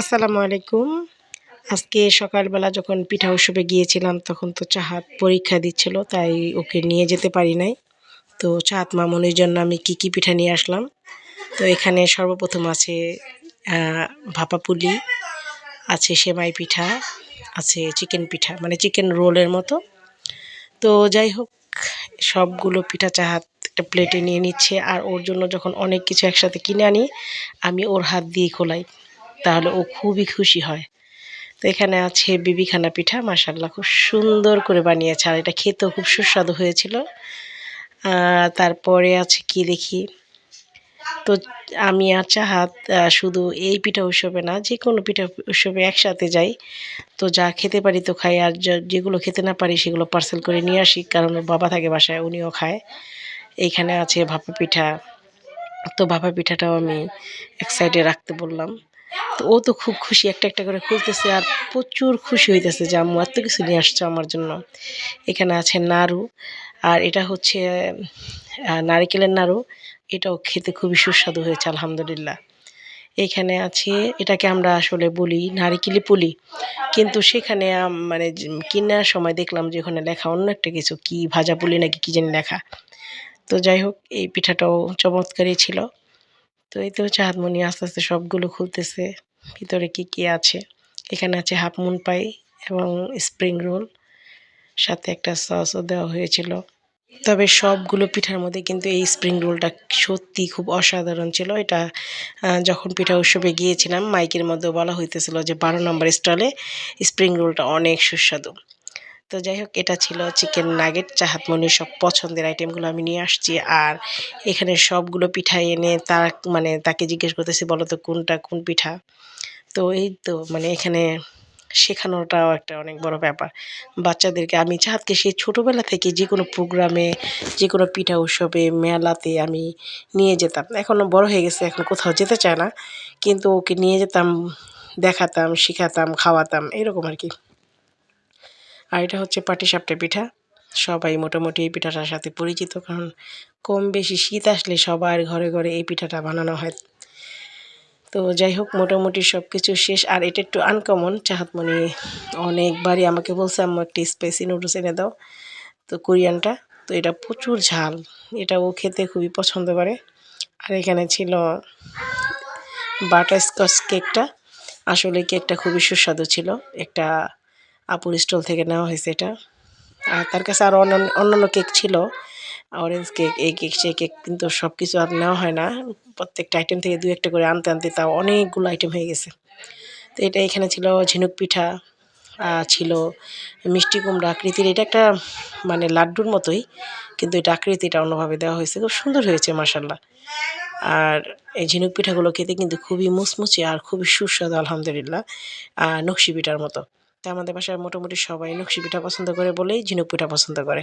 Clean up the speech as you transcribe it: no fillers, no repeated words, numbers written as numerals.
আসসালামু আলাইকুম। আজকে সকালবেলা যখন পিঠা উৎসবে গিয়েছিলাম তখন তো চাহাত পরীক্ষা দিচ্ছিল, তাই ওকে নিয়ে যেতে পারি নাই। তো চাহাত মামুনির জন্য আমি কি পিঠা নিয়ে আসলাম। তো এখানে সর্বপ্রথম আছে আ ভাপা পুলি, আছে সেমাই পিঠা, আছে চিকেন পিঠা মানে চিকেন রোলের মতো। তো যাই হোক, সবগুলো পিঠা চাহাত একটা প্লেটে নিয়ে নিচ্ছে। আর ওর জন্য যখন অনেক কিছু একসাথে কিনে আনি, আমি ওর হাত দিয়ে খোলাই। তাহলে ও খুবই খুশি হয়। তো এখানে আছে বিবিখানা পিঠা, মাশাআল্লাহ খুব সুন্দর করে বানিয়েছে। আর এটা খেতেও খুব সুস্বাদু হয়েছিল। তারপরে আছে কি দেখি, তো আমি আর চাহাত শুধু এই পিঠা উৎসবে না, যেকোনো পিঠা উৎসবে একসাথে যাই। তো যা খেতে পারি তো খাই, আর যেগুলো খেতে না পারি সেগুলো পার্সেল করে নিয়ে আসি, কারণ ওর বাবা থাকে বাসায়, উনিও খায়। এইখানে আছে ভাপা পিঠা। তো ভাপা পিঠাটাও আমি এক সাইডে রাখতে বললাম। তো ও তো খুব খুশি, একটা করে খুলতেছে আর প্রচুর খুশি হইতেছে যে আম্মু এত কিছু নিয়ে আসছো আমার জন্য। এখানে আছে নাড়ু, আর এটা হচ্ছে নারিকেলের নাড়ু। এটাও খেতে খুবই সুস্বাদু হয়েছে আলহামদুলিল্লাহ। এখানে আছে, এটাকে আমরা আসলে বলি নারিকেলি পুলি। কিন্তু সেখানে মানে কিনার সময় দেখলাম যে ওখানে লেখা অন্য একটা কিছু, কি ভাজা পুলি নাকি কি জানি লেখা। তো যাই হোক, এই পিঠাটাও চমৎকারই ছিল। তো এই তো চাঁদমণি আস্তে আস্তে সবগুলো খুলতেছে, ভিতরে কি আছে। এখানে আছে হাফ মুন পাই এবং স্প্রিং রোল, সাথে একটা সসও দেওয়া হয়েছিল। তবে সবগুলো পিঠার মধ্যে কিন্তু এই স্প্রিং রোলটা সত্যি খুব অসাধারণ ছিল। এটা যখন পিঠা উৎসবে গিয়েছিলাম মাইকের মধ্যেও বলা হইতেছিল যে ১২ নম্বর স্টলে স্প্রিং রোলটা অনেক সুস্বাদু। তো যাই হোক, এটা ছিল চিকেন নাগেট। চাহাত মনির সব পছন্দের আইটেমগুলো আমি নিয়ে আসছি। আর এখানে সবগুলো পিঠা এনে মানে তাকে জিজ্ঞেস করতেছি, বলো তো কোনটা কোন পিঠা। তো এই তো মানে এখানে শেখানোটাও একটা অনেক বড় ব্যাপার। বাচ্চাদেরকে আমি চাহাতকে সেই ছোটোবেলা থেকে যেকোনো প্রোগ্রামে, যেকোনো পিঠা উৎসবে, মেলাতে আমি নিয়ে যেতাম। এখনও বড় হয়ে গেছে, এখন কোথাও যেতে চায় না। কিন্তু ওকে নিয়ে যেতাম, দেখাতাম, শিখাতাম, খাওয়াতাম, এরকম আরকি। আর এটা হচ্ছে পাটিসাপটা পিঠা। সবাই মোটামুটি এই পিঠাটার সাথে পরিচিত, কারণ কম বেশি শীত আসলে সবার ঘরে এই পিঠাটা বানানো হয়। তো যাই হোক, মোটামুটি সব কিছু শেষ। আর এটা একটু আনকমন, চাহাতমণি অনেকবারই আমাকে বলছে আম্মু একটা স্পাইসি নুডলস এনে দাও, তো কোরিয়ানটা। তো এটা প্রচুর ঝাল, এটা ও খেতে খুবই পছন্দ করে। আর এখানে ছিল বাটারস্কচ কেকটা। আসলে কেকটা খুবই সুস্বাদু ছিল, একটা আপুর স্টল থেকে নেওয়া হয়েছে এটা। আর তার কাছে আরও অন্যান্য কেক ছিল, অরেঞ্জ কেক, এই কেক, সেই কেক, কিন্তু সব কিছু আর নেওয়া হয় না। প্রত্যেকটা আইটেম থেকে ২-১টা করে আনতে তাও অনেকগুলো আইটেম হয়ে গেছে। তো এটা এখানে ছিল ঝিনুক পিঠা, ছিল মিষ্টি কুমড়া আকৃতির। এটা একটা মানে লাড্ডুর মতোই, কিন্তু এটা আকৃতিটা অন্যভাবে দেওয়া হয়েছে। খুব সুন্দর হয়েছে মাশাআল্লাহ। আর এই ঝিনুক পিঠাগুলো খেতে কিন্তু খুবই মুচমুচে আর খুবই সুস্বাদু আলহামদুলিল্লাহ, নকশি পিঠার মতো। তো আমাদের বাসায় মোটামুটি সবাই নকশি পিঠা পছন্দ করে বলেই ঝিনুক পিঠা পছন্দ করে।